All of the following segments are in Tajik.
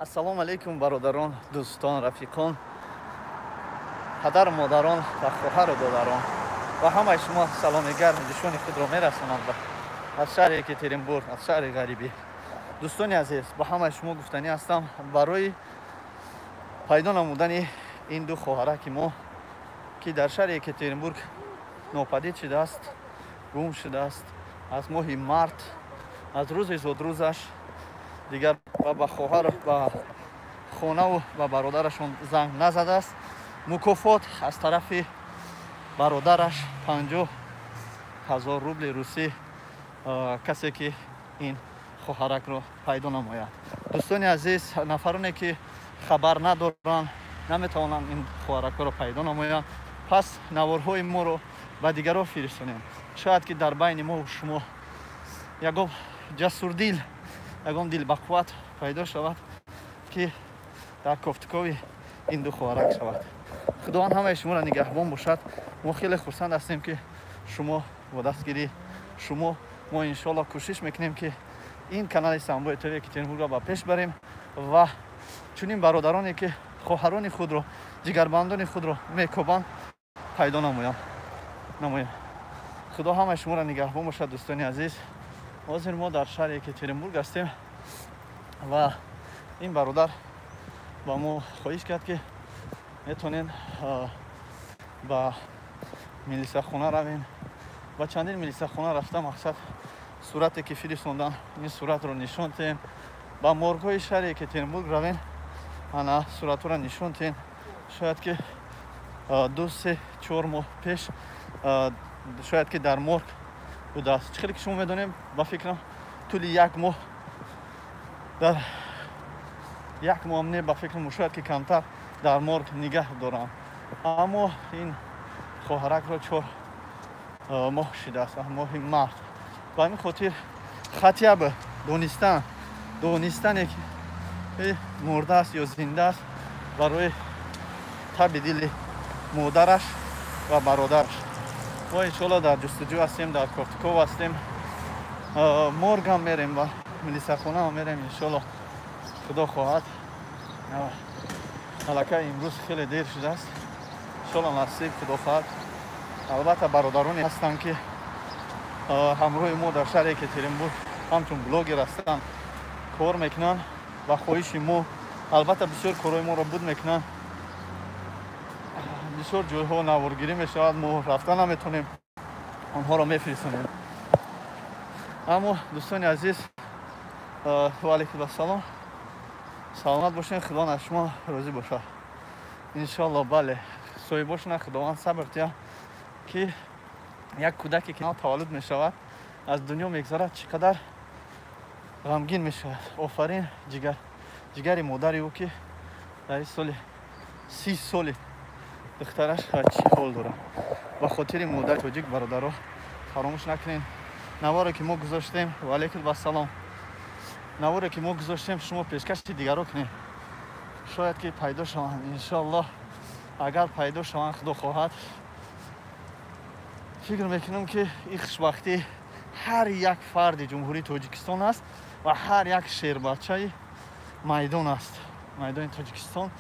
ассалому алайкум бародарон, дӯстон, рафиқон, падару модарон ва хоҳару додарон ва ҳамаи шумо саломи гарм душони худро мерасонам аз шаҳри Екатеринбург, аз шаҳри ғарибӣ. дӯстони азиз, ба ҳамаи шумо гуфтанӣ ҳастам барои пайдо намудани ин ду хоҳараки мо, ки дар шаҳри Екатеринбург нопадид шудааст, гум шудааст аз моҳи март, аз рӯзи зодрӯзаш дигар ба хоҳар ба хонаву ба бародарашон занг назадааст. мукофот аз тарафи бародараш 50,000 рубли русӣ касе ки ин хоҳаракро пайдо намояд. дӯстони азиз, нафароне ки хабар надоранд, наметавонанд ин хоҳаракро пайдо намоянд, пас наворҳои моро ба дигарон фиристонем. шояд ки дар байни мо шумо ягон ҷасурдил, ягон дилбақувват пайдо шавад, ки дар кофтукови ин ду хоҳарак шавад. худованд ҳамаи шуморо нигаҳбон бошад. мо хеле хурсанд ҳастем ки шумо бо дастгирии шумо мо иншоалло кӯшиш мекунем ки ин канали Самбои ТВ Екатеринбургро ба пеш барем ва чунин бародароне ки хоҳарони худро, ҷигарбандони худро мекобанд, пайдо намоям. худо ҳамаи шуморо нигаҳбон бошад. дӯстони азиз, ҳозир мо дар шаҳри Екатеринбург ҳастем ва ин бародар ба мо хоҳиш кард ки метавонем ба милисияхона равем. ба чандин милисияхона рафта мақсад сурате ки фиристондан ин суратро нишон диҳем. ба моргҳои шаҳри Екатеринбург равем, ана суратҳоро нишон диҳем. шояд ки 2-3-4 моҳ пеш шояд ки дар морг будааст. чӣ хеле ки шумо медонем, ба фикрам тӯли як моҳ, дар як моҳ не, ба фикрам шояд ки камтар дар морг нигаҳ дорам. аммо ин хоҳаракро 4 моҳ шудааст, моҳи март. ба ҳамин хотир хатя ба донистане ки мурдааст ё зиндааст барои таби дили модараш ва бародараш. мо иншоалло дар ҷустуҷӯ ҳастем, дар кофтуков ҳастем, моргам мерем ва милисияхонаам мерем. иншоалло худо хоҳад. аллакай имрӯз хеле дер шудааст. иншоалло насиб худо хоҳад. албатта бародароне ҳастанд ки ҳамроҳи мо дар шаҳри Екатеринбург ҳамчун блогер ҳастанд, кор мекунанд ба хоҳиши мо. албатта бисёр корҳои моро буд мекунанд. бисёр ҷойҳо наворгирӣ мешавад, мо рафта наметавонем, онҳоро мефиристонем. аммо дӯстони азиз, ва алайкум ассалом, саломат бошед. худованд аз шумо розӣ бошад. иншоалло бале соҳибошона худованд сабр диҳад ки як кӯдаке ки таваллуд мешавад, аз дунё мегзарад, чӣ қадар ғамгин мешавад. офарин ҷигари модари ӯ ки дар ин соли 30 соли духтараш чӣ ҳол дорад. ба хотири модари тоҷик бародаро фаромӯш накунед. наворе ки мо гузоштем, ва алайкум ассалом, наворе ки мо гузоштем, шумо пешкаши дигаро кунед. шояд ки пайдо шаванд. иншоалло агар пайдо шаванд, худо хоҳад, фикр мекунам ки ин хушбахти ҳар як фарди ҷумҳурии Тоҷикистон аст ва ҳар як шербачаи майдон аст, майдони Тоҷикистон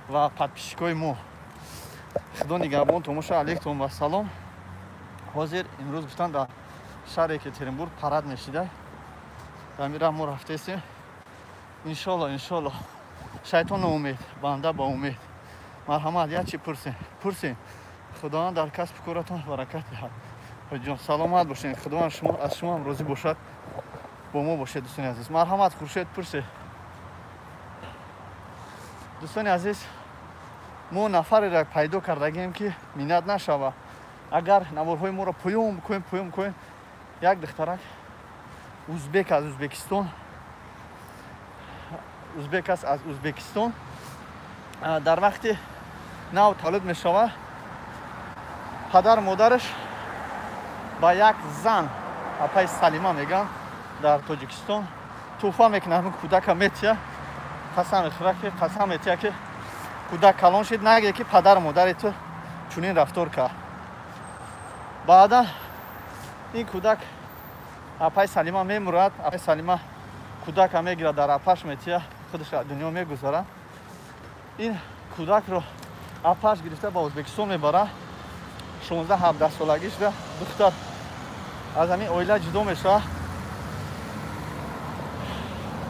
ва подписчикои мо. худо нигаҳбон. томоша алейкум ва салом. ҳозир имрӯз гуфтан дар шаҳри Екатеринбург парад мешуда. дар мира мо рафтаестем. иншоалло шайтон наумед, банда ба умед. марҳамат, як чӣ пурсем. худованд дар касбу коратон баракат диҳад. ҳоҷиҷон саломат бошед. худованд аз шумо ҳам розӣ бошад, бо мо бошед. дӯстони азиз, марҳамат, хуршед пурсе. дӯстони азиз, мо нафареро пайдо кардагем ки миннат нашава. агар наворҳои моро поём бикунем. як духтарак узбек аз узбекистон дар вақти нав таваллуд мешавад, падар модараш ба як зан, апай Салима меган, дар Тоҷикистон тӯҳфа мекунад. кӯдака метия, қасам метия ки кӯдак калон шид, наге ки падар модари ту чунин рафтор кард. баъдан ин кӯдак апай Салима мемурад. апай Салима кӯдака мегирад, дар апаш метия, خودش دنیا میگذاره. این کودک رو اپاش گرفته با ازبکستان میبره. 16 17 سالگیش ده دختر از همین اویله جدا میشه.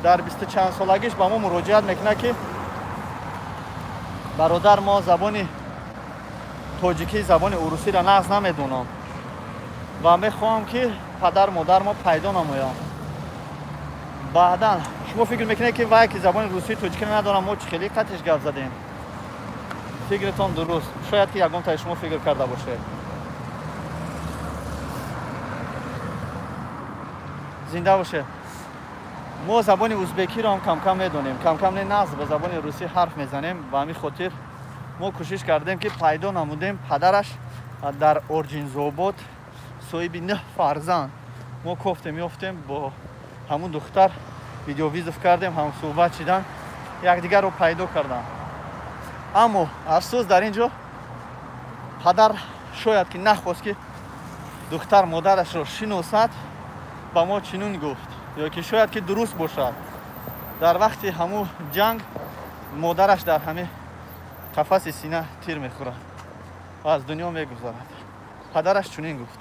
در 20 چند سالگیش با ما مراجعت میکنه که برادر ما زبان تاجیکی زبان روسی را نقض نمیدونم و میخوام که پدر مادر ما پیدا نمایم. بعدا شما فکر میکنه که وای که زبان روسی تاجیکی ندارم ما چه خیلی قطعش گپ زدیم. فکرتون درست، شاید که یکم تا شما فکر کرده باشه. زنده باشه. ما زبان ازبکی را هم کم کم میدونیم، کم کم نقض به زبان روسی حرف میزنیم و همین خاطر ما کوشش کردیم که پیدا نمودیم پدرش در اورجینزوباد صاحب 9 فرزند. ما کوفته میافتیم با همون دختر ویدیو ویزیف کردیم، هم صحبت شدن، یکدیگر رو پیدا کردن. اما افسوس در اینجا پدر شاید که نخواست که دختر مادرش رو شناسد با ما چنون گفت، یا که شاید که درست باشد. در وقت همون جنگ مادرش در همه قفس سینه تیر میخورد و از دنیا میگذارد. پدرش چنین گفت.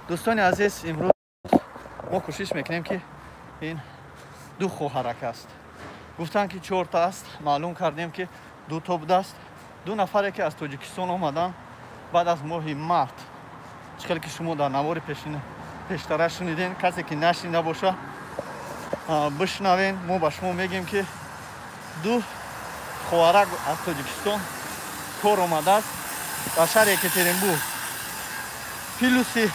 دوستان عزیز، امروز ما کوشش میکنیم که این دو خواهرک است. گفتن که 4 تا است، معلوم کردیم که 2 تا بوده است. 2 نفره که از تاجیکستان آمدن بعد از ماه مارت. چقدر که شما در نوار پیشتره شنیدین، کسی که نشنیده باشه بشنوین. ما به شما میگیم که 2 خواهرک از تاجیکستان کار آمده است در شهر یکاترینبورگ. پیلوسی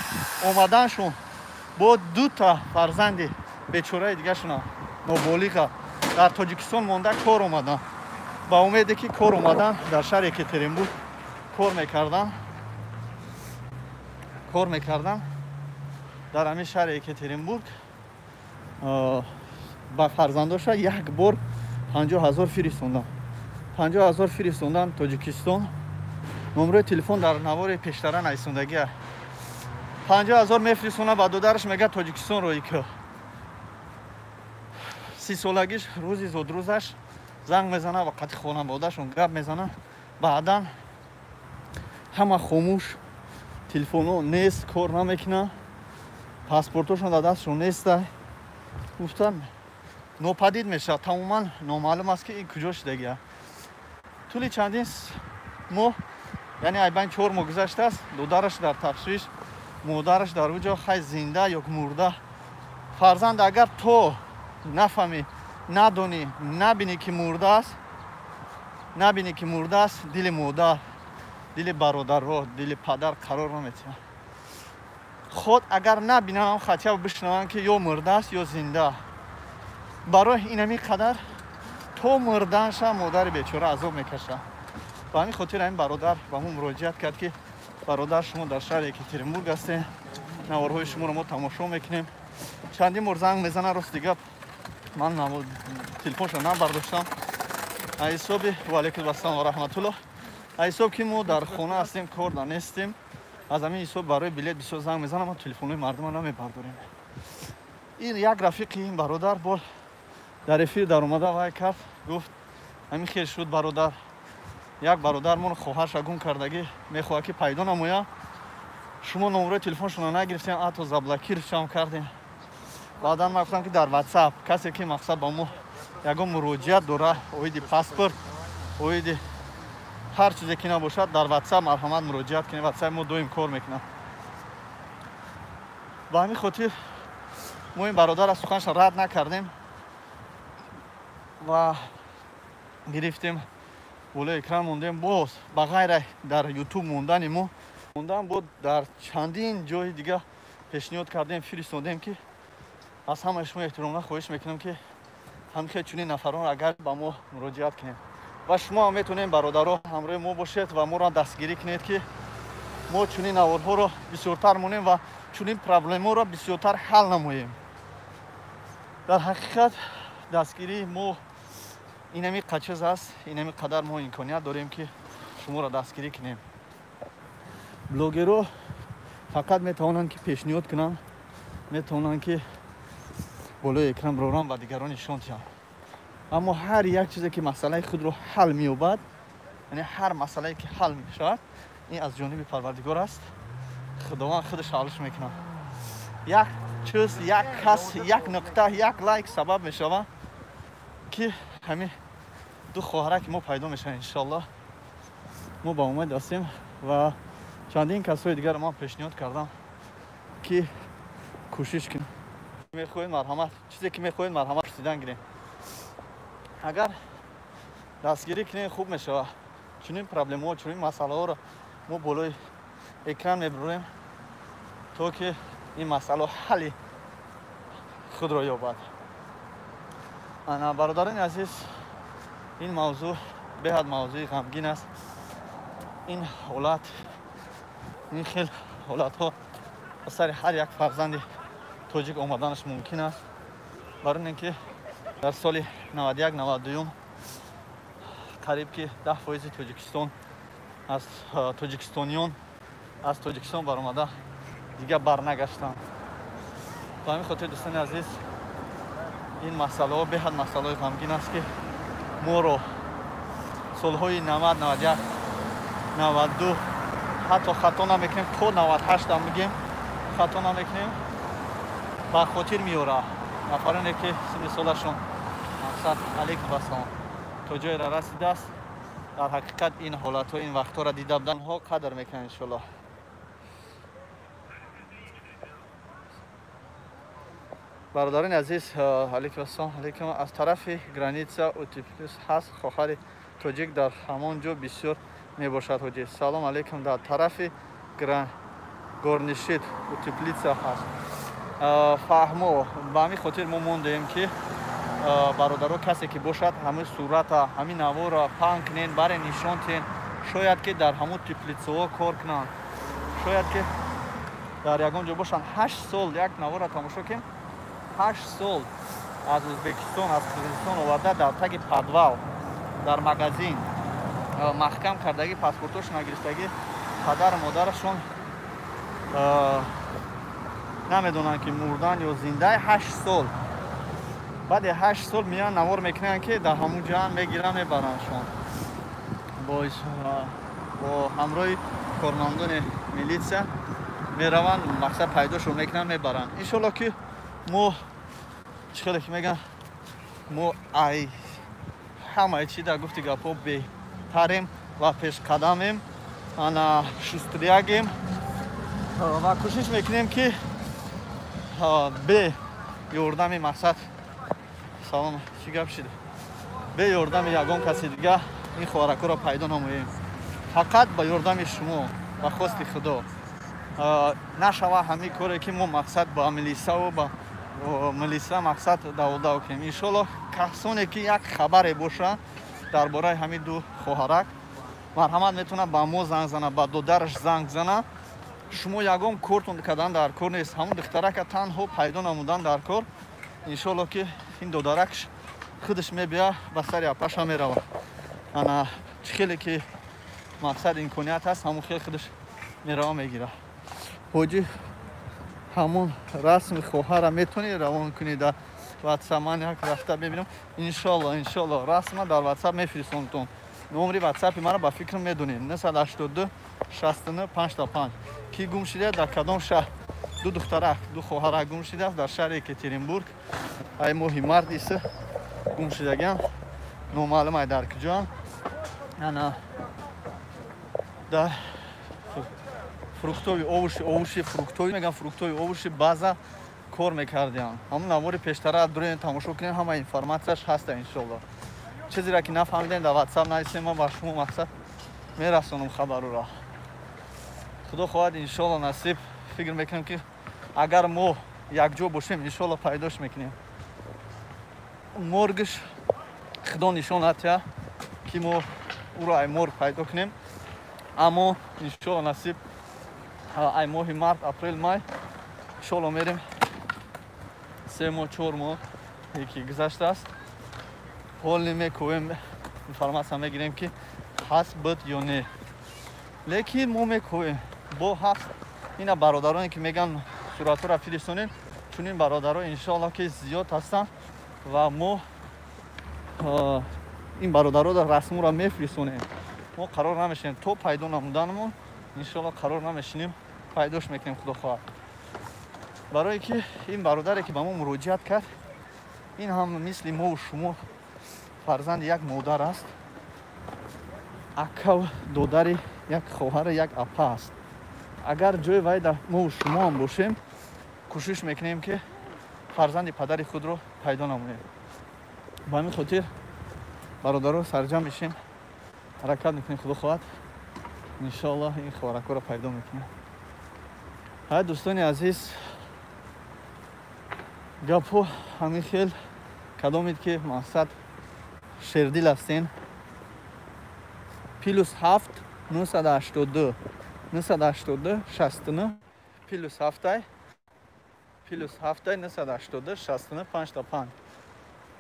آمدنشون با 2 تا فرزند بیچاره دیگه شون نابالغ در تاجیکستان مانده کار آمدن. با امیده که کار آمدن در شهر یکاترینبورگ کار میکردن در همین شهر یکاترینبورگ. با فرزنداش یک بار 50,000 فرستوندن. 50,000 فرستوندن تاجیکستان. نمره تلفن در نوار پیشتره نایستوندگی. 50,000 میفرستونه با دادرش میگه تاجیکستان روی که 30 سالگیش روزی زود روزش زنگ میزنه و قطع خانواده‌شون گپ میزنه. بعدا همه خاموش، تلفنو نیست، کار نمیکنه، پاسپورتشون در دستشون نیست. گفتن ناپدید میشه، تماما نامعلوم است که این کجا شدگیه. طول چندین ماه، یعنی ایبان 4 ماه گذشته است. دادرش در تشویش، مادرش در اونجا خیلی زنده یا مرده. فرزند اگر تو نفهمی، ندونی، نبینی که مرده است، دل مادر، دل برادر رو، دل پدر قرار نمیتونه. خود اگر نبینن خطیه بشنون که یا مرده است یا زنده. برای اینمی قدر تو مردنش مادر بیچاره عذاب میکشه. با همین خاطر این برادر با همون مراجعت کرد که برادر شما در شهر یکاترینبورگ هستین، نوارهای شما رو ما تماشا میکنیم. چندین بار زنگ میزنه، راست دیگه من تلفنشو نبرداشتم. حساب و علیکم السلام و رحمت الله. حساب که ما در خونه هستیم، کار نیستیم. از همین حساب برای بلیت بسیار زنگ میزنم، ما تلفن‌های مردم رو نمیبرداریم. این یک رفیق این برادر بار در افیر در اومده وای کرد، گفت همین خیر شد برادر، یک برادر من خواهرش گم کردگی میخواد که پیدا نمویه. شما نمره تلفنشون رو نگرفتین، حتی زبلکیرش هم کردین. بعدا من گفتم که در واتساپ کسی که مقصد با ما یگان مراجعت داره، اوید پاسپورت، اوید هر چیزی که نباشد در واتساپ مرحمت مراجعت کنید. واتساپ ما دویم کار میکنم. با همین خاطر ما این برادر از سخنش رد نکردیم و گرفتیم بالای اکران موندیم. باز بغیر در یوتیوب موندن ما بود، در چندین جای دیگه پیشنهاد کردیم، فرستادیم که از همه شما احترام خواهش میکنم که همین چنین نفران اگر با ما مراجعت کنید و شما هم میتونید برادرها همراه ما باشید و ما را دستگیری کنید که ما چنین نوارها را بسیارتر مونیم و چنین پرابلم را بسیارتر حل نماییم. در حقیقت دستگیری ما اینمی قچز است، اینمی قدر ما امکانیت داریم که شما را دستگیری کنیم. بلوگرها فقط میتوانند که پیشنهاد کنن، میتوانند که بالای اکران برورن و دیگران نشان دهند. اما هر یک چیزی که مسئله خود رو حل می‌یابد، یعنی هر مسئله‌ای که حل می‌شود این از جانب پروردگار است. خداوند خودش حلش میکنه. یک چیز، یک کس، یک نقطه، یک لایک سبب میشود که همین دو خواهرک ما پیدا میشه. انشالله ما با امید هستیم و چندین کسای دیگر ما پیشنهاد کردم که کوشش کنیم. میخواین مرحمت، چیزی که میخواین مرحمت پرسیدن گیریم. اگر دستگیری کنیم خوب میشه. چنین پرابلم ها، چنین مسئله ها رو ما بالای اکران میبریم تا که این مسئله حل خود را یابد. انا برادران عزیز، این موضوع بهد موضوع غمگین است. این حالت، این خیلی حالت ها سر هر یک فرزند تاجیک آمدنش ممکن است. برای اینکه در سال 91 92 قریب که 10% تاجیکستان از تاجیکستانیان از تاجیکستان برآمده دیگه برنگشتند. به همین خاطر دوستان عزیز این مسئله ها بهد مسئله غمگین است که ما رو سالهای 90 91 92 حتی خطا نمیکنیم تا 98 هم میگیم خطا نمیکنیم به خاطر میاره. نفرانی که سن سالشون مقصد علیکم بسلام تا جای را رسیده است، در حقیقت این حالت ها این وقت ها را دیده بودن ها قدر میکنن انشالله. برادران عزیز علیکم السلام علیکم. از طرف گرانیتسا اوتیپلیس هست خواهر تاجیک در همان جو بسیار میباشد حاجی. سلام علیکم. در طرف گورنشید اوتیپلیسا هست. فهمو به همین خاطر ما موندیم که برادرها کسی که باشد همه صورت همین نوار را پنگ کنین برای نشان تین. شاید که در همون تیپلیتسا ها کار کنن، شاید که در یکان جا باشن. 8 سال یک نوار را تماشا کنیم. 8 سال از ازبکستان از قزاقستان آورده در تگ پدوال در مغازین محکم کردگی پاسپورتش نگرفتگی پدر مادرشون نمیدونن که مردن یا زنده. 8 سال بعد 8 سال میان نوار میکنن که در همون جهان میگیرن میبرنشون با همراه کارمندان میلیسا میرون مقصد پیداشو میکنن میبرن. انشالله که ما چخیلی که میگن ما ای همه چی در گفتی گپا بهتریم و پیش قدمیم انا شستریگیم و کوشش میکنیم که به یاردم مقصد سلام چی گپ شده به یاردم یگان کسی دیگه این خوارکو را پیدا نماییم. فقط با یاردم شما و خواست خدا نشوه همین کاری که ما مقصد با ملیسا و با ملیسا مقصد داو کنیم. انشالله کسانی که یک خبری باشه درباره همین دو خواهرک مرحمت میتونه با ما زنگ زنه با دادرش زنگ زنه. شما یگان کارتون کردن در کار نیست، همون دخترک تنها پیدا نمودن در کار. انشالله که این دادرکش خودش میبیه به سر اپش هم میروه. انا خیلی که مقصد امکانیت هست همون خیلی خودش میروه میگیره. حاجی همون رسم خواهر را میتونی روان کنی در واتساپ. من یک رفته ببینم انشالله رسم در واتساپ میفرستونتون. نمره واتساپ مرا با فکر میدونین 982 69 505 کی گم شده در کدام شهر. دو دخترک دو خواهرک گم شده است در شهر یکاترینبورگ. ای ماهی مرد است گم شدگان نامعلوم ای در کجا. انا در فروختوی اوشی فروختوی میگن فروختوی اوشی بازا کار میکردیم. همون نوار پیشتر برین تماشا کنین همه اینفورماسیونش هست انشالله. چیزی را که نفهمیدین در واتساپ نویسین ما با شما مقصد میرسونم خبر را. خدا خواهد انشالله نصیب فکر میکنم که اگر ما یک جا باشیم انشالله پیداش میکنیم. مرگش خدا نشان هست که ما او را ای مرگ پیدا کنیم. اما انشالله نصیب ای ماه مارت اپریل مای انشالله میریم 3 ماه 4 ماه یکی گذشته است. حال نمیکنیم اینفورماسیون میگیریم که هست بود یا نه. لیکن ما میکنیم با هست اینا برادرانی که میگن صورت را فرستونین چون این برادرها انشالله که زیاد هستن و ما این برادرها در رسم را میفرستونیم. ما قرار نمیشیم تو پیدا نمودنمون انشالله قرار نمیشیم پیداش میکنیم خدا خواهد. برای که این برادری که به ما مراجعت کرد این هم مثل ما و شما فرزند یک مادر است. اکا و دادر یک خواهر یک اپا است. اگر جای وای در ما و شما هم باشیم کوشش میکنیم که فرزند پدر خود رو پیدا نمونیم. با همین خاطر برادرها سرجم میشیم حرکت میکنیم خدا خواهد انشالله این خوارکا رو پیدا میکنیم. های دوستان عزیز گپو همین خیل کدامید که مقصد شیردیل هستین +7 982 982 69 +7 982 69 5 تا 5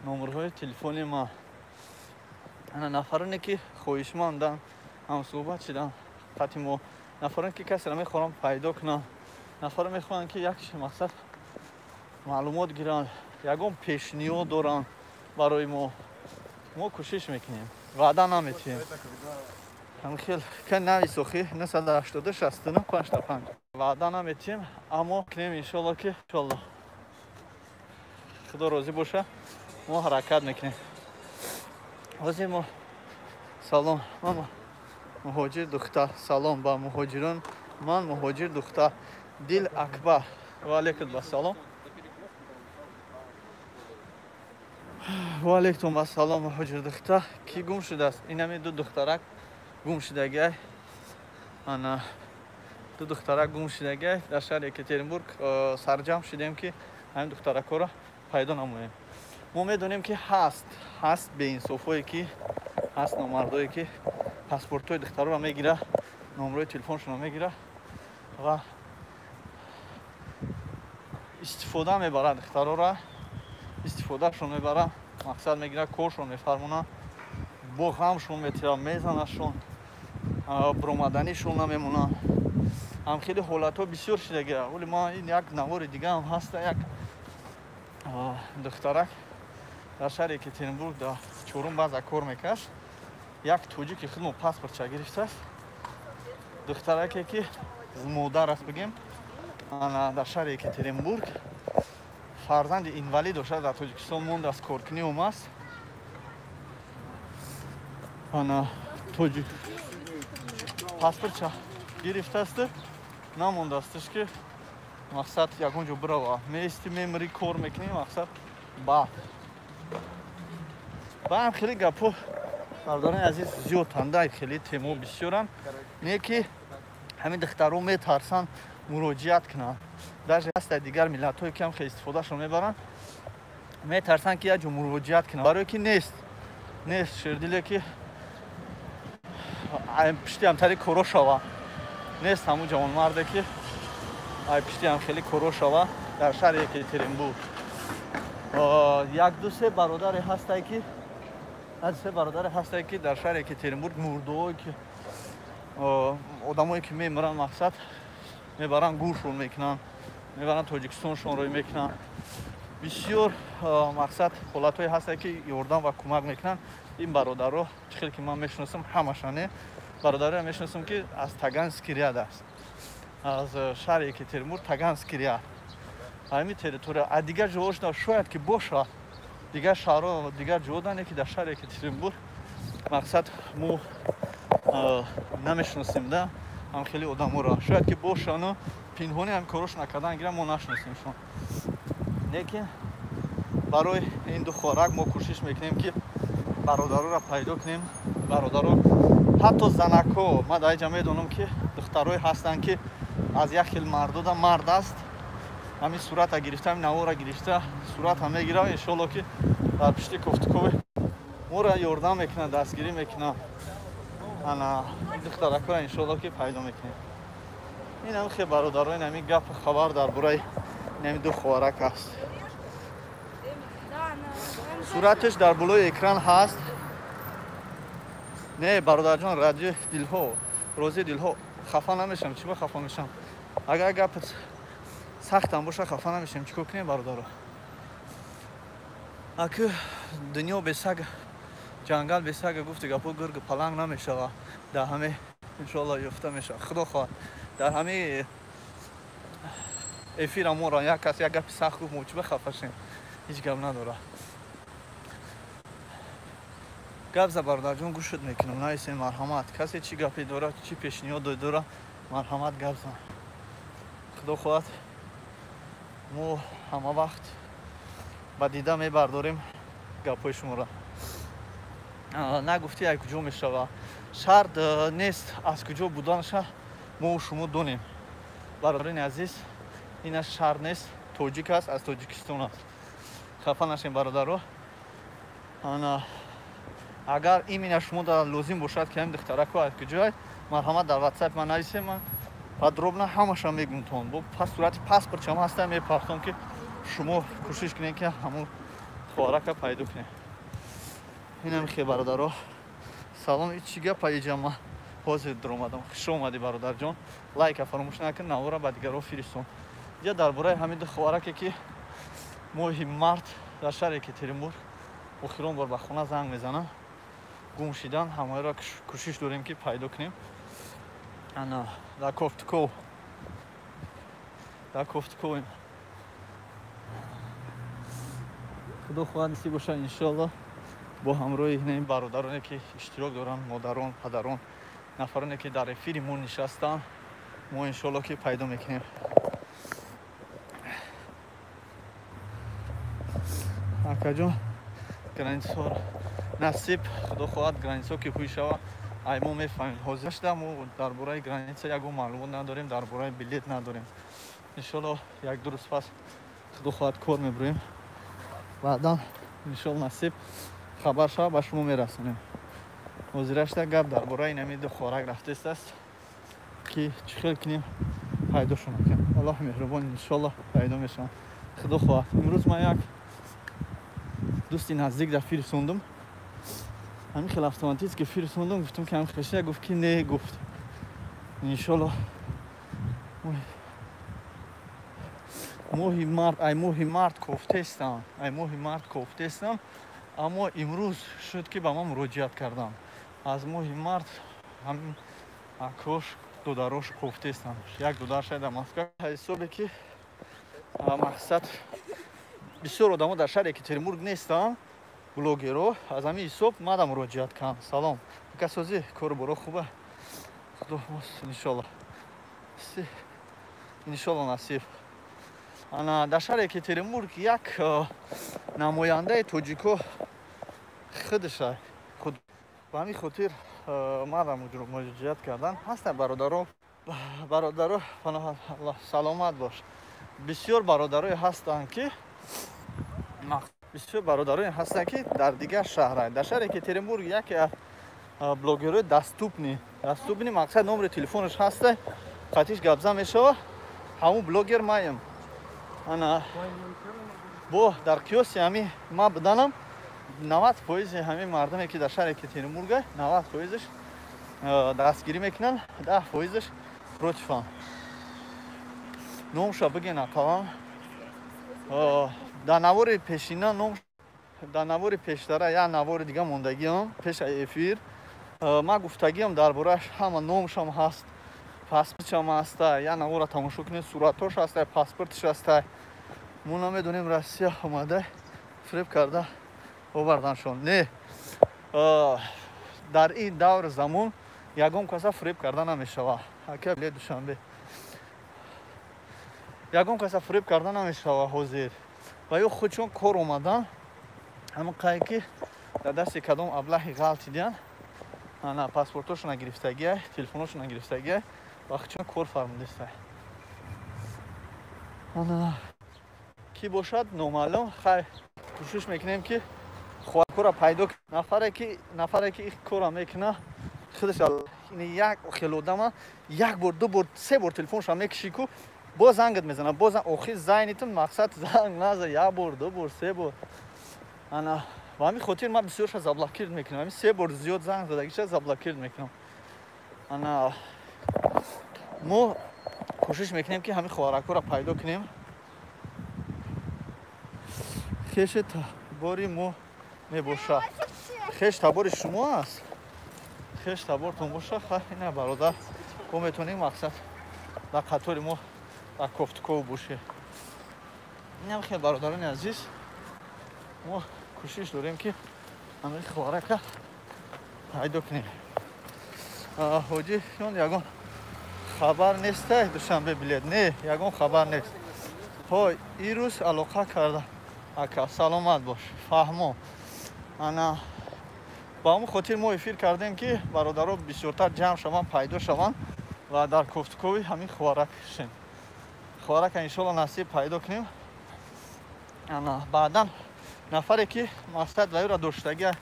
نمرهای تلفن ما. انا نفرانی که خواهش ماندن هم صحبت شدن خطی ما نفرانی که کسی را میخوام پیدا کنن نفر میخوان که یک مقصد معلومات گیرن یکم پیشنیاد دارن برای ما کوشش میکنیم وعده نمیتیم. هم خیلی که نوی سخی 982 69 5 تا 5 وعده نمیتیم اما کنیم انشالله که انشالله خدا راضی باشه ما حرکت میکنیم. واسه ما سلام من مهاجر دختر سلام با مهاجران من مهاجر دختر دل اکبر و علیکم السلام و علیکم السلام مهاجر دختر کی گم شده است این همین دو دخترک گم شدگی انا دو دخترک گم شدگی در شهر یکاترینبورگ سرجم شدیم که همین دخترک را پیدا نمونیم. ما میدونیم که هست به انصافایی که هست نامردایی که پاسپورت های دخترها را میگیره نمره تلفنشون را میگیره و استفاده میبره دخترها را استفاده شون میبره مقصد میگیره کارشون میفرمونه با غمشون میتیره میزنشون برآمدنیشون نمیمونه. هم خیلی حالت ها بسیار شدگیه ولی ما این یک نوار دیگه هم هست یک دخترک در شهر یکاترینبورگ در چورم باز کار میکرد یک توجی که خودمون پاسپورت چه گرفته است دخترکی که مادر است بگیم در شهر یکاترینبورگ فرزند اینوالید شده در تاجیکستان موند از کارکنی اوماست توجی پاسپورت چه گرفته است نمونده استش که مقصد یکونجا برو میستی میمری کار میکنی مقصد با هم خیلی گپو برادران عزیز زیاد تنده خیلی تیمو بسیارن نه که همین دخترها میترسن مراجعت کنن در هست دیگر ملت هایی که هم خیلی استفاده شون میبرن میترسن که یه مراجعت کنن برای که نیست شیردیله که پشتی هم تری کرو شوه نیست همون جوان مرده که پشتی هم خیلی کرو شوه در شهر یکاترینبورگ یک دو سه برادر هسته که از سه برادر هسته که در شهر یکاترینبورگ مرده که آدمایی که میمرن مقصد میبرن گورشون میکنن میبرن تاجیکستانشون روی میکنن بسیار مقصد حالتهایی هسته که یاردن و کمک میکنن. این برادرها چخیلی که من میشناسم همشانه برادرها میشناسم که از تاگانسکی ریاد است از شهر یکاترینبورگ تاگانسکی ریاد همین تریتوریا دیگر جاهاش شاید که باشه دیگر شهرها دیگر جا داره که در شهر یکاترینبورگ مقصد مو نمیشناسیم ده هم خیلی آدم‌ها را شاید که باشن و پنهانی هم کاروش نکردن گیرم ما نشناسیمشون لیکن برای این دو خوارک ما کوشش میکنیم که برادرها را پیدا کنیم. برادرها حتی زنک‌ها ما در اینجا میدونم که دخترای هستن که از یک خیل مرد مرد است همین صورت ها گرفته همین نوار گرفته صورت هم میگیره انشالله که در پشتی کفتکوی ما را یاردن میکنه دستگیری میکنه انا دخترک را انشالله که پیدا میکنیم. این هم خیلی برادرها این همین گپ خبر در برای این دو خوارک است. صورتش در بالای اکران هست. نه برادر جان رادیو دلها روزی دلها خفه نمیشم چی با خفه میشم اگر گپ سخت هم باشه خفه نمیشم چیکار کنیم برادرها اکو دنیا به سگ جنگل به سگ گفت گپو گرگ پلنگ نمیشه در همه انشالله یافته میشه خدا خواهد در همه افیر ما را یک کسی یک گپ سخت گفت موچ بخفشیم هیچ گپ نداره گپ زبردار جون گوشت میکنم نایسه مرحمت کسی چی گپی داره چی پیشنهاد داره مرحمت گپ زن خدا خواهد ما همه وقت با دیده میبرداریم گپای شما را نگفتی ای کجا میشوه شرط نیست از کجا بودنش ما و شما دونیم برادران عزیز این شرط نیست توجیک است از توجیکستان است خفه نشین برادرها اگر ایمین شما در لازم باشد که هم دخترک ها از کجای مرحمت در واتساپ من نویسیم من подробно همشان میگم تون با صورت پاسپورت شما هستم میپرسم که شما کوشش کنین که همون خوارک پیدا کنین اینم خیلی برادرها سلام این چیگه پیجام حاضر در اومدم خوش اومدی برادر جان لایک فراموش نکن نوارا با دیگرها فرستون یا درباره همین دو خوارکی که ماه مارت در شهر یکترینبورگ آخرین بار به خونه زنگ میزنن گم شدن همه را کوشش داریم که پیدا کنیم انا در کوفتکو خدا خواهد نصیب باشه انشالله با همراه این برادرانی که اشتراک دارن مادران پدران نفرانی که در افیرمون نشستن ما انشالله که پیدا میکنیم اکا جان گرانیسا نصیب خدا خواهد گرانیسا که پوی شود ای ما میفهمیم حاضر شدم و درباره گرانیسا یکو معلومات نداریم درباره بلیت نداریم انشالله یک دو روز پس خدا خواهد کار میبریم بعدا انشالله نصیب خبر شد به شما میرسونیم حاضر شده گپ درباره این دو خوراک رفته است که چخیل کنیم پیدا شما کنیم الله مهربان انشالله پیدا میشن خدا خواهد امروز من یک دوستی نزدیک در فرستادم همین خیلی автоматически که فرستادم گفتم که هم خشته گفت که نه گفت انشالله ماهی مارت کوفته استم اما امروز شد که با من مراجعت کردم از ماه مارت همین اکوش دوداروش کوفته استم یک دودار شاید مسکو حسابی که مقصد بسیار آدم در شهر یکترینبورگ نیستن بلوگرها از همین حساب مادم مراجعت کردم سلام کسازی کار برو خوبه خدا انشالله نصیب انا در شهر یکترینبورگ یک نماینده توجیکو خودش خود به همین خاطر مادم مراجعت کردن هستن برادرها پناه الله سلامت باش بسیار برادرای هستن که در دیگر شهرهای در شهر یکترینبورگ یک بلوگر دستوبنی مقصد نمره تلفنش هسته قطعش گپ میشه همون بلوگر مایم انا با در کیوسک همین ما بدانم 90% همین مردمی که در شهر یکترینبورگ 90%ش دستگیری میکنن 10%ش روچفان نامشو بگین اقلا در نوار پیشینا نام در نوار پیشتره یا نوار دیگه موندگی هم پیش افیر ما گفتگی هم درباره‌اش همه نامش هم هست پاسپورتش هم هست یا نوار تماشا کنید صورتش هست پاسپورتش هست ما نمیدونیم روسیه اومده فریب کرده آوردنشون نه در این دور زمان یگان کس فریب کرده نمیشوه که بلیت دوشنبه یگان کس فریب کرده نمیشوه حاضر و یا خودشون کار اومدن همون قایی که در دست کدام ابلهی غلطی دیدن نه پاسپورتاشون نگرفتگی تلفناشون نگرفتگی و خودشون کار فرموده است کی باشد نامعلوم خیلی کوشش میکنیم که خواهد کار پیدا کنیم نفره که این کار میکنه خودش این یک خیلی آدم یک بار دو بار سه بار تلفنش هم میکشی که باز زنگت میزنه باز آخر زنیتون مقصد زنگ نزد یک بار دو بار سه بار انا و همین خاطر من بسیارش زبلاکیرد میکنم همین سه بار زیاد زنگ زدگیش زبلاکیرد میکنم انا ما کوشش میکنیم که همین خوارکو را پیدا کنیم خیشت باری ما мебошад. Хеш табори шумо аст. Хеш табортон боша, ина бародар. Мо метонем мақсад дар қатори мо дар кофтуков боше. Инам хел бародарони азиз, мо кӯшиш дорем ки ҳамин хӯрака пайдо кунем. ҳоҷӣ ён ягон хабар нестай душанбе билет. Не, ягон хабар нест. ҳой, ирӯз алоқа карда. Ака, саломат бош. Фаҳмо. Ана ба ҳамон хотир мо эфир кардем ки бародаро бисёртар ҷамъ шаванд, пайдо шаванд ва дар кофтукови ҳамин хӯрак шем. Хӯрака иншоалло насиб пайдо кунем. Ана баъдан нафаре ки мақсад ва юра доштагия,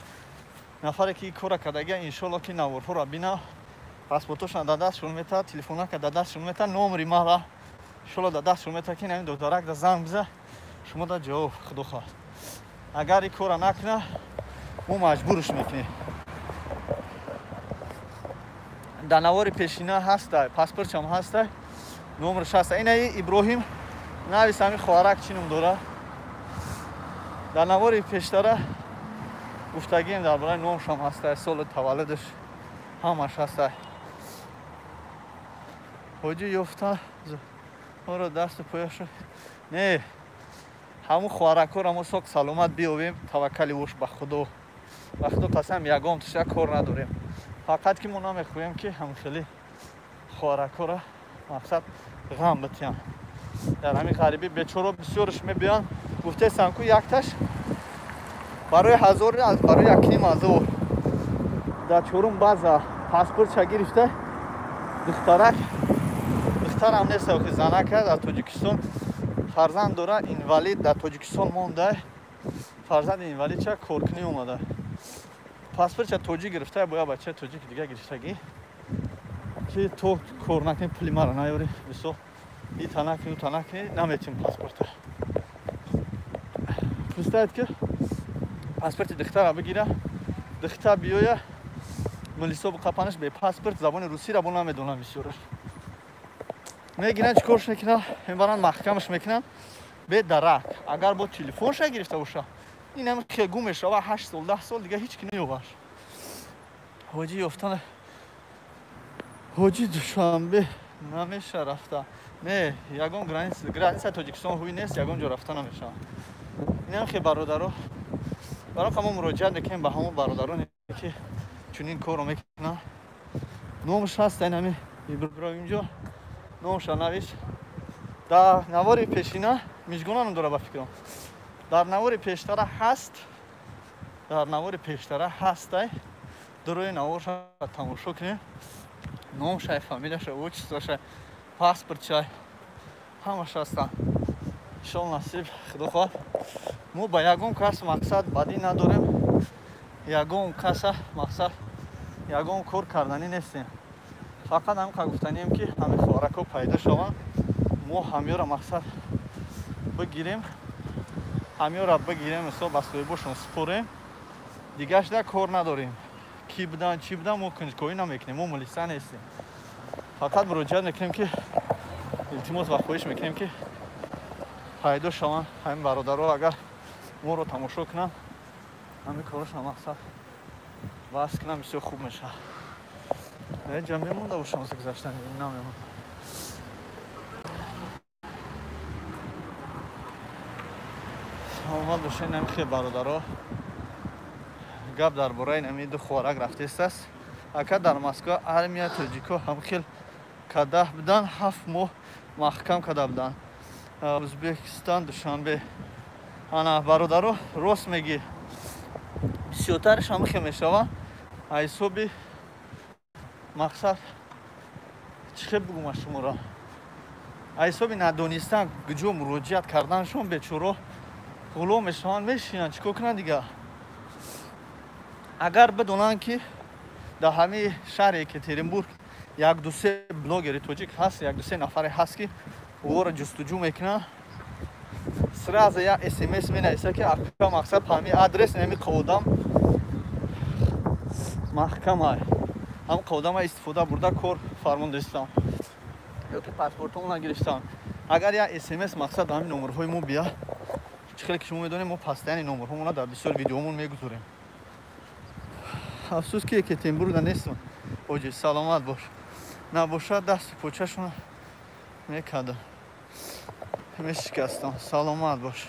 нафаре ки кора кардагия иншоалло ки наворҳоро бина паспортошона да дастшон мета, телефонака да дастшон мета, номери мара иншоалло да дастшон мета ки намин докторак да занг биза шумо да ҷавоб худо хоҳад. Агар ин кора накуна мо маҷбурш мекунем. дар навори пешина ҳастай, паспортчам ҳастай, номерш ҳастай. Инаи Иброҳим навис ҳамин хӯрак чӣ ном дора. дар навори пештара гуфтагием дар бораи номшам ҳастай, соли таваллудаш ҳамаш ҳастай. ҳоҷӣ ёфта моро дасту пояшо. Не, ҳамун хӯракҳоро мо сок саломат биёбем, таваккали вош ба худо. Ба худо қасам ягон туша кор надорем. Фақат ки мо намехоҳем ки ҳамхели хӯракҳоро мақсад ғам битиям. дар ҳамин ғарибӣ бечоро бисёрш мебиёнд. гуфтесам ку якташ барои 1000, барои 1500 дар чорум баъза паспортша гирифта духтарак, духтарам нест охи занака дар Тоҷикистон фарзанд дора, инвалид дар Тоҷикистон монда, фарзанди инвалидча коркунӣ омада. Паспортча тоҷик гирифта, бояд бачаи тоҷик дига гирифтагӣ ки то кор накунӣ пули мара наёрӣ, бисо и танакунӣ, танакунӣ, наметавонӣ паспорта. пустаед ки паспорти духтара бигира, духтар биёя милисо буқапанаш бе паспорт, забони русиро бо намедонам бисёраш. Мегиранд чикорш мекунанд, мебаранд маҳкамаш мекунанд бе дарак. Агар бо телефонша гирифта боша, инам хел гум мешава 8 сол, 10 сол дига ҳеч ки наёбаш. ҳоҷӣ ёфтан, ҳоҷӣ душанбе намеша рафта. Не, ягон граница Тоҷикистон ҳуй нест, ягон ҷо рафта намешавад. инам хел бародаро барои мо муроҷиат мекунем ба ҳамон бародароне ки чунин корро мекунанд. номаш ҳаст инами Иброҳимҷо, номаша навиш. дар навори пешина мижгона ном дора ба фикрам. дар навори пештара ҳаст, дар навори пештара ҳастай. дурои наворша тамошо кунем. номшай, фамилияша, отчествоша, паспортшай ҳамаш ҳастанд. иншоалло насиб худо хоҳад. мо ба ягон кас мақсад бадӣ надорем. ягон каса мақсад ягон кор карданӣ нестем. фақат ҳамин қа гуфтанем ки ҳамин хӯракҳо пайдо шаванд. мо ҳамёра мақсад бигирем, ҳамёра бигирем, мисол ба соҳибошон супорем. дигаш да кор надорем. Ки будан чӣ будан мо кунҷковӣ намекунем, мо мулиса нестем. фақат муроҷиат мекунем ки илтимос ва хоҳиш мекунем ки пайдо шаванд ҳамин бародаро. агар моро тамошо кунанд, ҳамин корашон мақсад баҳс кунам, бисёр хуб мешавад. ҷа мемонда бошам аз гузаштани намемон. саломат бошед. нами хел бародаро, гап дар бораи нами ду хӯрак рафтеастаст. ака дар Москва армия тоҷико ҳам хел када буданд, 7 моҳ маҳкам када буданд. Ӯзбекистон душанбе. ана бародаро рост мегӣ, бисёртараш ҳам хел мешаванд. ҳисоби мақсад чӣ хел бигӯм аз шуморо, ҳисоби надонистан ҷо муроҷиат карданашон бечоро ғулом мешаванд, мешинанд, чӣ кор кунанд дига. агар бидонанд ки дар ҳамин шаҳри Екатеринбург 1-2 блогери тоҷик ҳаст, 1-2 нафаре ҳаст ки ӯро ҷустуҷӯ мекунанд, сразу як смс менависад ки ака мақсад ҳамин адрес нами қодам маҳкамай, ҳам қодама истифода бурда кор фармондистам ёки паспортонро гирифтам. агар як смс мақсад ҳамин номерҳои мо бия, خیلی که شما میدونید ما پستانی نمرهامون در بسیار ویدیومون میگذاریم. افسوس که تیمبور نیستم. اوجی سلامت باش. نباشد دست پوچه‌شون میکردن. میشکستم. سلامت باش.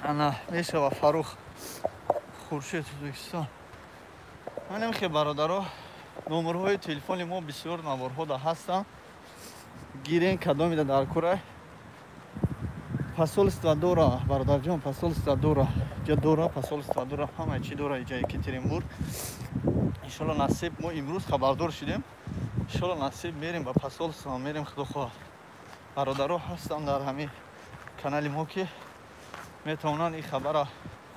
انا میشه و فاروق خورشید دوستان. من نمیخوام برادرها نمرهای تلفن ما بسیار نوارها دا هستن. گیرین کدام میده در کره. посольство дора бародарҷон посольство дора ҷо дора посольство дора ҳама чӣ дора ҷа Екатеринбург иншалло насиб мо имрӯз хабардор шудем иншалло насиб мерем ба посольство мерем худо хоҳад бародаро ҳастанд дар ҳамин канали мо ки метавонанд ин хабара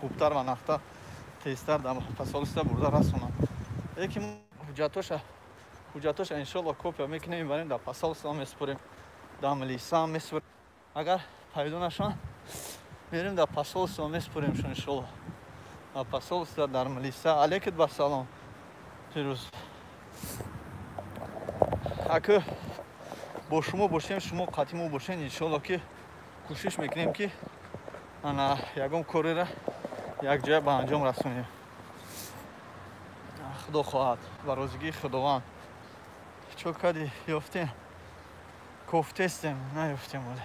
хубтар ва нахтар тезтар дар посольство бурда расонанд лекин ҳуҷҷатоша иншалло копия мекунем мебарем дар посольство месупорем дар милиса месупорем агар пайдо нашон мерем дар посольство месупоримшон иншалло дар посольство дар милиса алейкум басалом пирӯз ака бо шумо бошем шумо қатъи мо бошем иншалло ки кӯшиш мекунем ки ана ягон корера як ҷоя ба анҷом расонем худо хоҳад ба розигии худованд чо кади ёфтем кофтестем наёфтем оле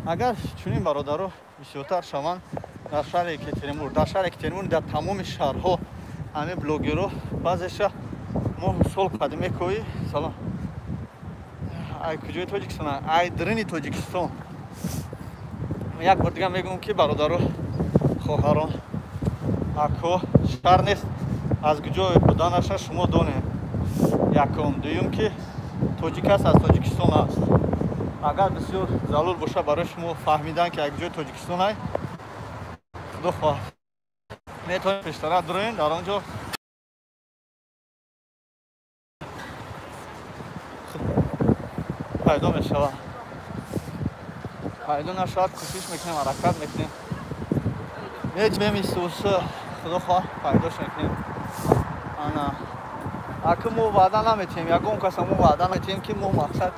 агар чунин бародаро бисёртар шаванд дар шаҳри Екатеринбург дар шаҳри Екатеринбург дар тамоми шаҳрҳо ҳамин блогеро баъзеша мо сол қадиме кои салом ай куҷои тоҷикистон ай дрини тоҷикистон як бор дига мегӯям ки бародаро хоҳарон акҳо шаҳр нест аз куҷо буданаша шумо донем якум дуюм ки тоҷик аст аз тоҷикистон аст агар бисёр зарур боша барои шумо фаҳмидан ки як ҷои тоҷикистон ай худо хоҳад метавонем пештара дуроем дар он ҷо пайдо мешавад пайдо нашавад кӯшиш мекунем ҳаракат мекунем меҷмем истуса худо хоҳад пайдош мекунем ана ака мо ваъда наметиҳем ягон каса мо ваъда наметиҳем ки мо мақсад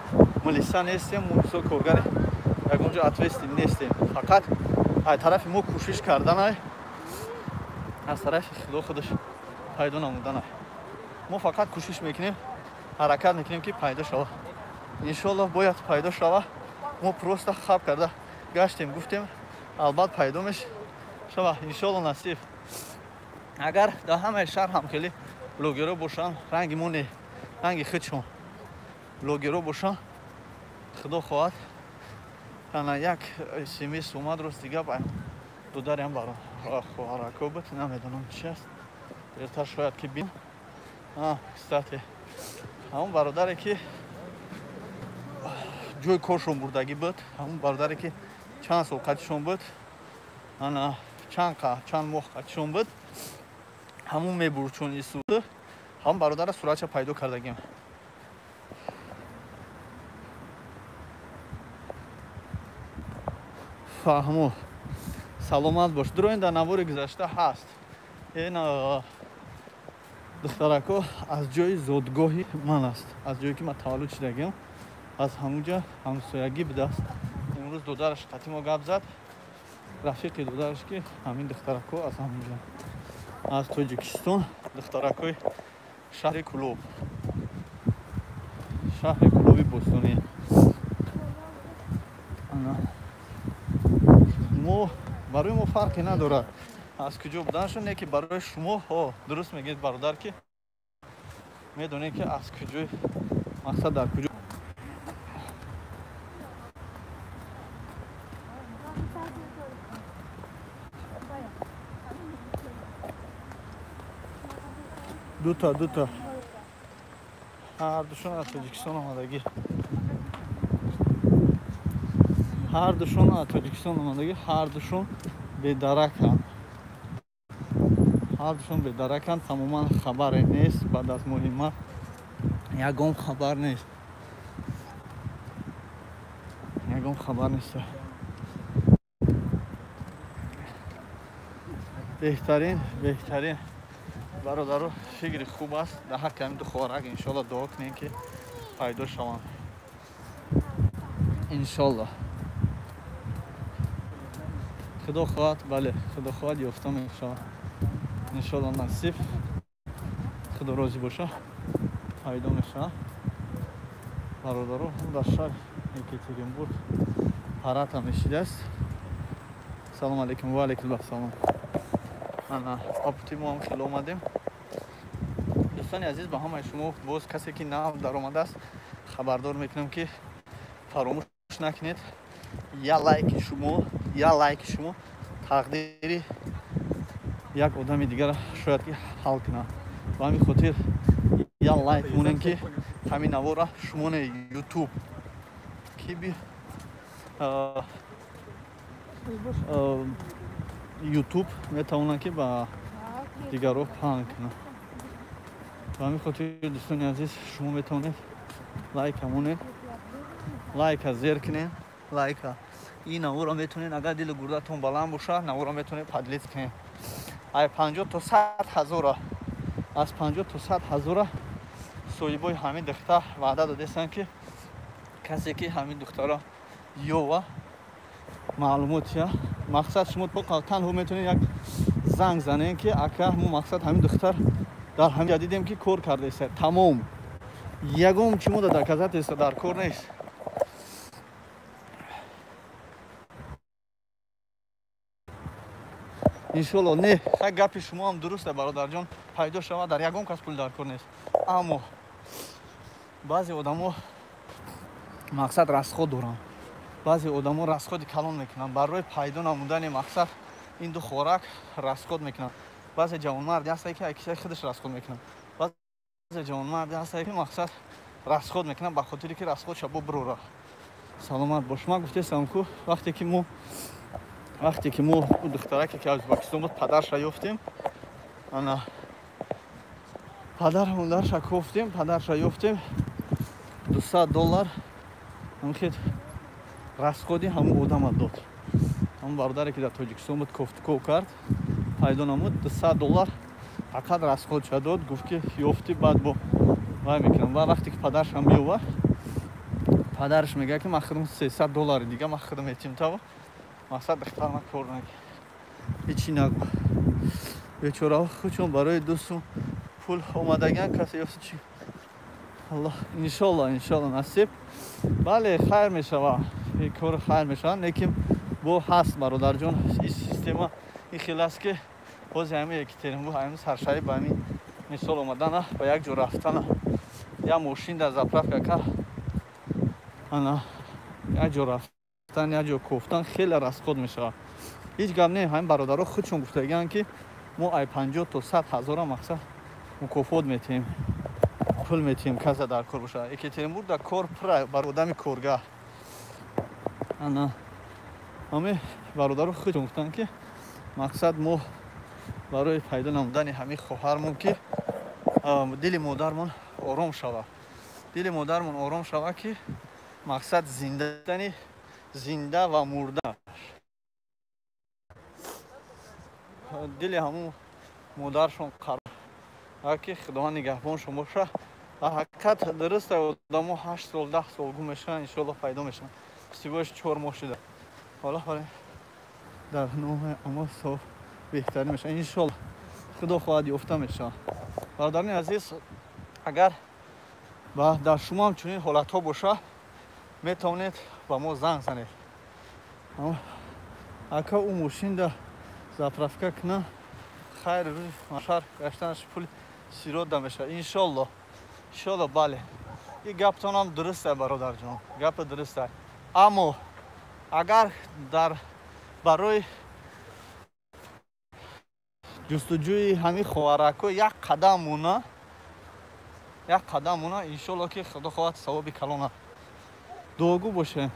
милиса нестем мо мисол коргари ягон ҷо ответствен нестем фақат аз тарафи мо кӯшиш карданай аз тарафи худо худаш пайдо намуданай мо фақат кӯшиш мекунем ҳаракат мекунем ки пайдо шавад иншолло бояд пайдо шавад мо просто хаб карда гаштем гуфтем албат пайдо мешавад иншолло насиб агар дар ҳамаи шаҳр ҳамкели блогеро бошанд ранги мо не ранги худшон блогеро бошанд худо хоҳад ана як смс омад рост дига додарям бара хоҳарако буд намедонам чи аст дертар шояд ки бин кстати ҳамон бародаре ки ҷои коршон бурдагӣ буд ҳамон бародаре ки чанд сол қатишон буд ана чанд моҳ қатишон буд ҳамон мебурд чун исуд ҳамон бародара суратша пайдо кардагим фаҳмо саломат бош дуроин дар навори гузашта ҳаст ин духтарако аз ҷои зодгоҳи ман аст аз ҷое ки ман таваллуд шудагим аз ҳамунҷа ҳамсоягӣ будааст имрӯз додараш қатъи мо гап зад рафиқи додараш ки ҳамин духтарако аз ҳамунҷа аз тоҷикистон духтаракои шаҳри кулоб шаҳри кулоби бостонӣ мо барои мо фарқе надорад аз куҷо буданашон не ки барои шумо дуруст мегӯед бародар ки медонед ки аз куҷои мақсад дар куҷо дута ҳардушон аз тоҷикистон омадагӣ ҳардушон аз тоҷикистон омадагӣ ҳардушон бедараканд ҳардушон бедараканд тамоман хабаре нест баъд аз муҳимат ягон хабар нест ягон хабар нест беҳтарин бародаро фикри хуб аст дар ҳаққи ҳамин ду хоҳарак иншолло дуо кунем ки пайдо шаванд иншолло خدا خواهد بله خدا خواهد یافتم انشالله نصیب خدا راضی باشه پیدا میشه برادران در شهر یکاترینبورگ پرات هم نشیده است سلام علیکم و علیکم السلام انا آپتی ما هم خیلی اومدیم دوستان عزیز با همه شما باز کسی که نو در آمده است خبردار میکنم که فراموش نکنید یا لایک شما تقدیری یک آدم دیگر شاید که حل کنه و همین خاطر یا لایک مونن که همین نوارا شما یوتیوب کی بی یوتیوب میتونن که با دیگران پهن کنن و همین خاطر دوستان عزیز شما میتونید لایک همونه لایک زیر کنین لایک این نوارا میتونین اگر دل گردتون بلند باشه نوارا میتونید پدلیت کنین ای 50 تا 100 هزار از 50 تا 100 هزار صاحبای همین دختر وعده دادن که کسی که همین دخترا یا معلومات یا مقصد شما تنها میتونید یک زنگ زنین که اگر مو مقصد همین دختر در همین دیدیم که کار کرده است تمام یگم چی مو در کازات است در کار نیست انشالله نه یک گپی شما هم درسته برادر جان پیدا شود در یگم کس پول در کار نیست اما بعضی آدما مقصد رسخود دارن بعضی آدما رسخود کلان میکنن برای پیدا نمودن مقصد این دو خوراک رسخود میکنن بعضی جوانمردی هست که اکثر خودش رسخود میکنن بعضی جوانمردی هست که مقصد رسخود میکنن به خاطری که رسخود شبو بروره سلامت باش ما گفتم که وقتی که ما دخترک که از پاکستان بود پدرش را یافتیم انا پدرمون درش گفتیم پدرش را یافتیم $200 همخیت رسخودی همون آدم داد همون برادری که در تاجیکستان بود گفتگو کرد پیدا نمود $200 فقط رسخود شد داد گفت که یافتی بعد با وای میکنم و وقتی که پدرش هم میوه پدرش میگه که من خودم $300 دیگه من خودم ایتیم تا مقصد دختر من کار نگی هیچی نگو بیچاره خودشون برای دوستون پول اومدگن کسی یافت چی الله انشالله نصیب بله خیر میشه و این کار خیر میشه لیکن با هست برادر جان این سیستم این خیلی است که باز همه یکاترینبورگ همین سرشاری با همین مثال اومدن با یک جور رفتن یا ماشین در زاپراکا که انا یک جور رفتن یک جور کوفتن خیلی رسخود میشه هیچ گپ نه همین برادرها خودشون گفتگن که ما ای 50 تا 100 هزار مقصد مکافات میتیم پول میتیم کسی در کار باشه یکاترینبورگ در کار پر بر آدم کارگاه انا همه برادرها خودشون گفتن که مقصد ما برای پیدا نمودن همین خواهرمون که دل مادرمون آرام شود دل مادرمون آرام شود که مقصد زنده و مرده دل همون مادرشون قرار که خدا نگهبانشون باشه حقیقت درسته آدم‌ها 8 سال 10 سال گم میشن انشالله پیدا میشن سیباش 4 ماه شده حالا در 9 اما صاف بهترین میشه انشالله خدا خواهد یافته میشه برادران عزیز اگر در شما هم چنین حالت ها باشه میتونید با ما زنگ زنید اگه اون ماشین در زاپراکا کنه خیر روی مشهر گشتنش پول سیراد میشه انشالله بله این گپتون هم درسته برادر جان گپ درسته اما اگر برای جستجوی همین خوارکو یک قدم مونه انشالله که خدا خواهد ثواب کلانه دوگو باشه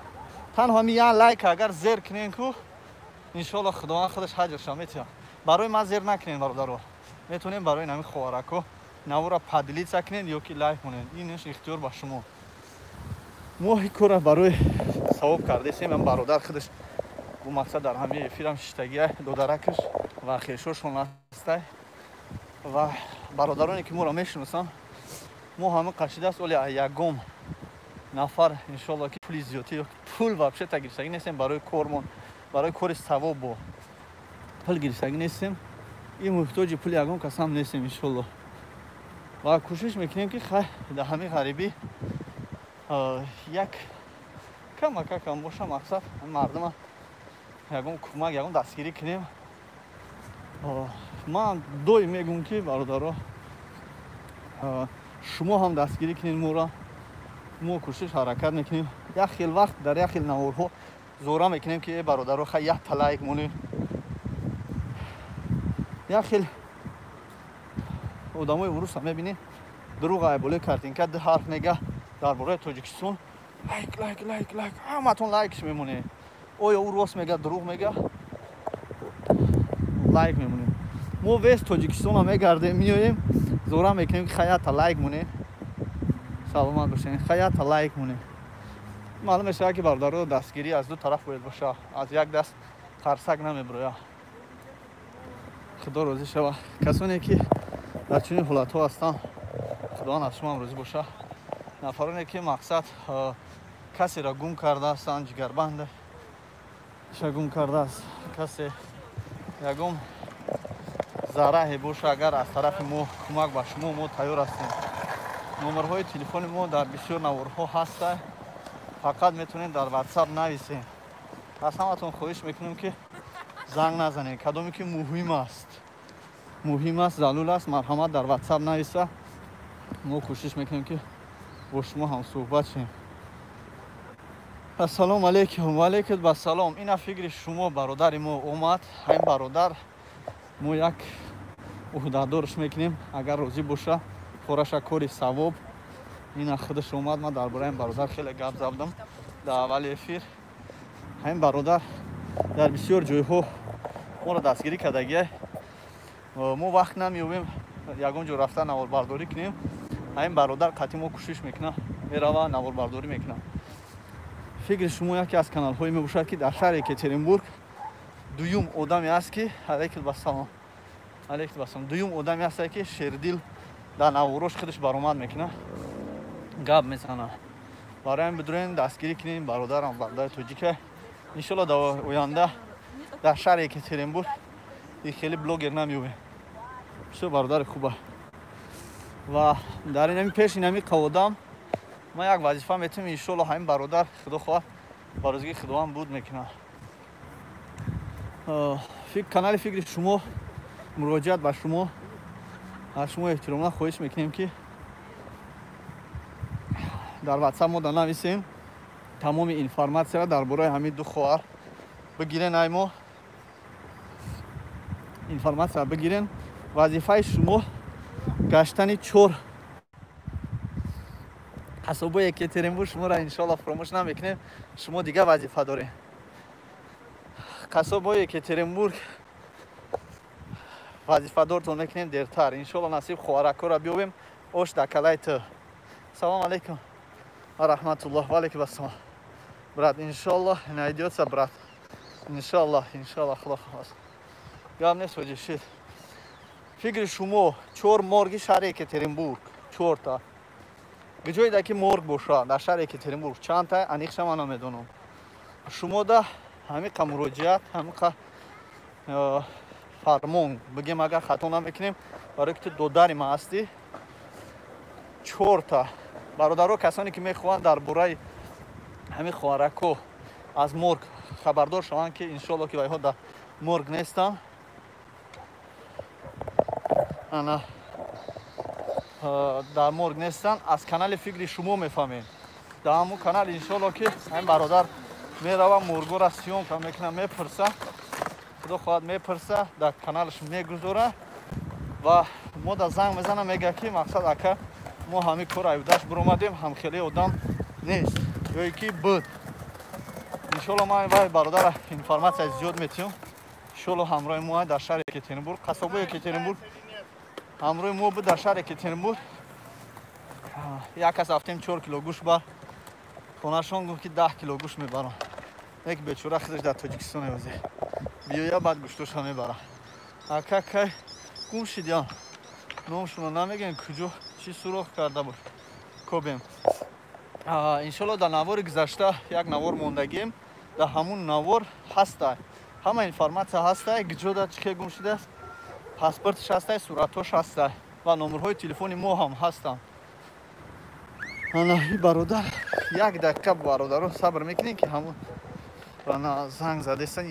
تنها همین یک لایک اگر زیر کنین که انشالله خدا خودش حجرش میتونه برای من زیر نکنین برادرها میتونین برای همین خوارکو نوارا پدلیت کنین یا که لایک کنین اینش اختیار با شما ما این کار برای ثواب کرده سیم من برادر خودش و مقصد در همه افیرم شتگی دودرکش و خیشوشون هسته و برادرانی که ما را میشناسن ما همه قشیده است ولی یکم نفر انشالله که پول زیادی پول وابشه تگیرشگی نیستیم برای کارمون برای کار ثواب پول گرفتگی نیستیم. این محتاج پول یگان کس هم نیستیم انشالله. و کوشش میکنیم که در همین غریبی یک کم باشه مقصد مردم یگان کمک یگان دستگیری کنیم. من دوی میگم که برادرها شما هم دستگیری کنین مورا. ما کوشش حرکت میکنیم. یک خیل وقت در یک خیل نوارها زوره میکنیم که برادرها خیلی یک تلایک مونیم. یک خیل آدمای امروز هم میبینید دروغ ایبولی کردین که ده حرف میگه درباره تاجیکستان لایک همتون لایکش میمونه. اویا او راست میگه دروغ میگه لایک میمونیم. ما وست تاجیکستان هم میگردیم میایم زوره میکنیم که خیلی تا لایک مونه. سلامت باشین. خیلی تا لایک مونه. معلوم میشه که برادرها دستگیری از دو طرف باید باشه. از یک دست قرصک نمیبروه. خدا روزی شوه. کسانی که در چنین حالت ها هستن خدا از شما روزی باشه. نفرانی که مقصد کسی را گم کرده هستند جگربند گم کرده است کسی یگم ذره باشه اگر از طرف ما کمک به شما ما تیار هستیم. نمرهای تلفن ما در بسیار نوارها هست. فقط میتونید در واتساپ نویسین. از همتون خواهش میکنم که زنگ نزنید. کدومی که مهم است ضرور است مرحمت در واتساپ نویسه. ما کوشش میکنیم که با شما هم صحبت شیم. السلام علیکم. و علیکم السلام. این فکر شما برادر ما اومد. این برادر ما یک عهده‌دارش میکنیم اگر روزی باشه خورش کاری ثواب. این خودش اومد. من درباره این برادر خیلی گپ زدم در اول افیر. این برادر در بسیار جایها ما را دستگیری کردگیه. ما وقت نمیویم یگان جو رفتن نوار برداری کنیم. این برادر قطعی ما کوشش میکنه میروه نوار برداری میکنه. فکر شما یکی از کانال های می باشد که در شهر یکاترینبورگ دویم آدمی است که علیکم السلام دویم آدمی است که شیردل در نواروش خودش برآمد میکنه گپ میزنه. برای این بدرین دستگیری کنیم برادرم برادر تاجیکه. ان شاء الله در آینده در شهر یکاترینبورگ این خیلی بلاگر نمیوه. بسیار برادر خوبه. و در این پیش اینمی قوادم من یک وظیفه میتونم ان شاء الله همین برادر خدا خواه بارزگی خدا هم بود میکنه. کانال فکر شما مراجعت به شما از شما احترام خواهش میکنیم که در واتساپ ما نویسیم تمام اینفورماسیون را درباره همین دو خواهر بگیرین. ایما اینفورماسیون بگیرین. وظیفه شما گشتن چور حسابای یکاترینبورگ شما را ان شاء الله فراموش نمیکنیم. شما دیگه وظیفه دارین. قصابای یکاترینبورگ وظیفه دارتون میکنیم دیرتر. ان شاء الله نصیب خوارکا را بیابیم اوش دکلای تو. سلام علیکم و رحمت الله. و علیکم السلام. برات ان شاء الله найдется брат. ان شاء الله خدا خواست. گام نیست وجه شد. فکر شما چور مرگ شهر یکاترینبورگ 4 تا بجای دکی مرگ باشه در شهر یکاترینبورگ چند تا انیخش من نمیدونم. شما ده همین مراجعت همین فرمان بگیم اگر خطا نمیکنیم برای که دو دری ما هستی 4 تا برادرها کسانی که میخوان درباره همین خوارکو از مرگ خبردار شوند که ان شاء الله که وایها در مرگ نیستن. انا در مرگ نیستن. از کانال فکر شما میفهمین. در همون کانال ان شاء الله که این برادر میروه مرگو را سیون که میکنه میپرسه خدا خواهد میپرسه در کانالش میگذاره و ما در زنگ میزنه میگه که مقصد اکا ما همین کار ایودش برامدیم هم خیلی آدم نیست یا یکی بود. انشالله ما این برادر اینفورماسیون زیاد میتیم. انشالله همراه ما در شهر یکاترینبورگ قصابای یکاترینبورگ همراه ما بود در شهر یکاترینبورگ. یک کس رفتیم 4 کیلو گوشت بر خونه‌شان گفت که 10 کیلو گوشت میبرم. یک بیچاره خودش در تاجیکستان میوزه بیایا بعد گوشتش هم میبره. اکا که گم شدیان نامشون رو نمیگن کجا چی سوراخ کرده بود کبیم. انشالله در نوار گذشته یک نوار موندگیم در همون نوار هسته ҳама информатсия ҳаста, ҷода чихе гум шудааст, паспортиш ҳаста, суратош ҳаста ва номерҳои телефони мо ҳам ҳастанд. ана бародар як дақиқа бародарон сабр мекунем ки ҳамон занг задестан